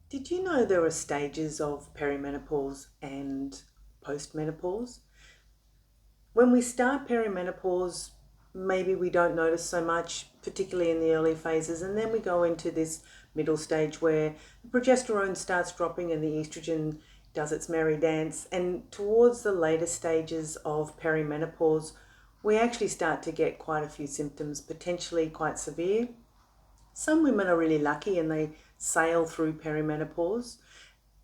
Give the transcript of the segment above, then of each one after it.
Did you know there are stages of perimenopause and postmenopause? When we start perimenopause, maybe we don't notice so much, particularly in the early phases, and then we go into this middle stage where the progesterone starts dropping and the estrogen does its merry dance. And towards the later stages of perimenopause, we actually start to get quite a few symptoms, potentially quite severe. Some women are really lucky and they sail through perimenopause.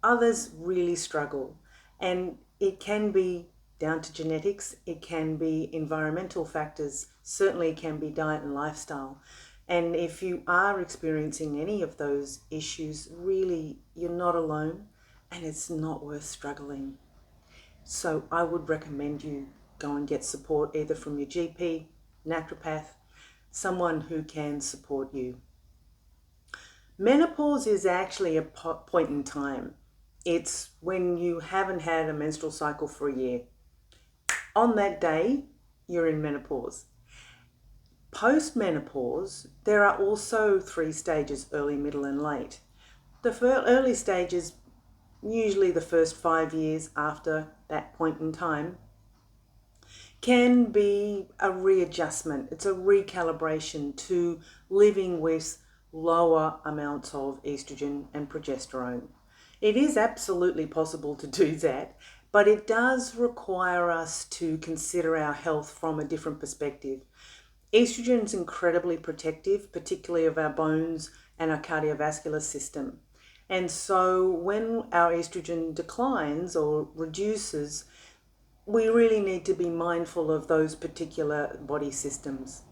Others really struggle, and it can be down to genetics, it can be environmental factors, certainly it can be diet and lifestyle. And if you are experiencing any of those issues, really you're not alone and it's not worth struggling. So I would recommend you go and get support either from your GP, naturopath, someone who can support you. Menopause is actually a point in time. It's when you haven't had a menstrual cycle for a year. On that day, you're in menopause. Post-menopause, there are also three stages: early, middle, and late. The early stages, usually the first 5 years after that point in time, can be a readjustment. It's a recalibration to living with lower amounts of estrogen and progesterone. It is absolutely possible to do that, but it does require us to consider our health from a different perspective. Estrogen is incredibly protective, particularly of our bones and our cardiovascular system. And so when our estrogen declines or reduces, we really need to be mindful of those particular body systems.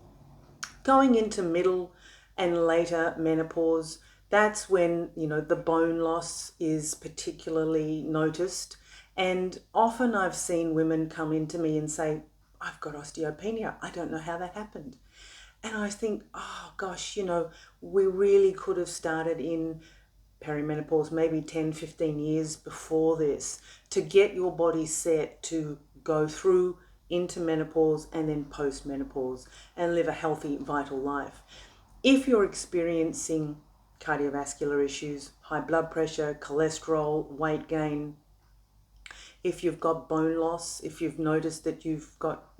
Going into middle and later menopause, that's when, the bone loss is particularly noticed. And often I've seen women come into me and say, I've got osteopenia. I don't know how that happened. And I think, oh gosh, we really could have started in perimenopause maybe 10, 15 years before this to get your body set to go through into menopause and then post-menopause and live a healthy, vital life. If you're experiencing cardiovascular issues, high blood pressure, cholesterol, weight gain, if you've got bone loss, if you've noticed that you've got,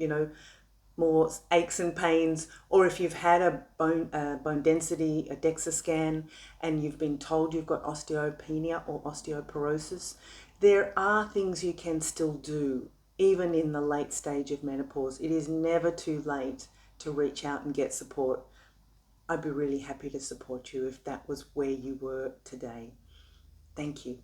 more aches and pains, or if you've had a bone density, a DEXA scan, and you've been told you've got osteopenia or osteoporosis, there are things you can still do, even in the late stage of menopause. It is never too late to reach out and get support. I'd be really happy to support you if that was where you were today. Thank you.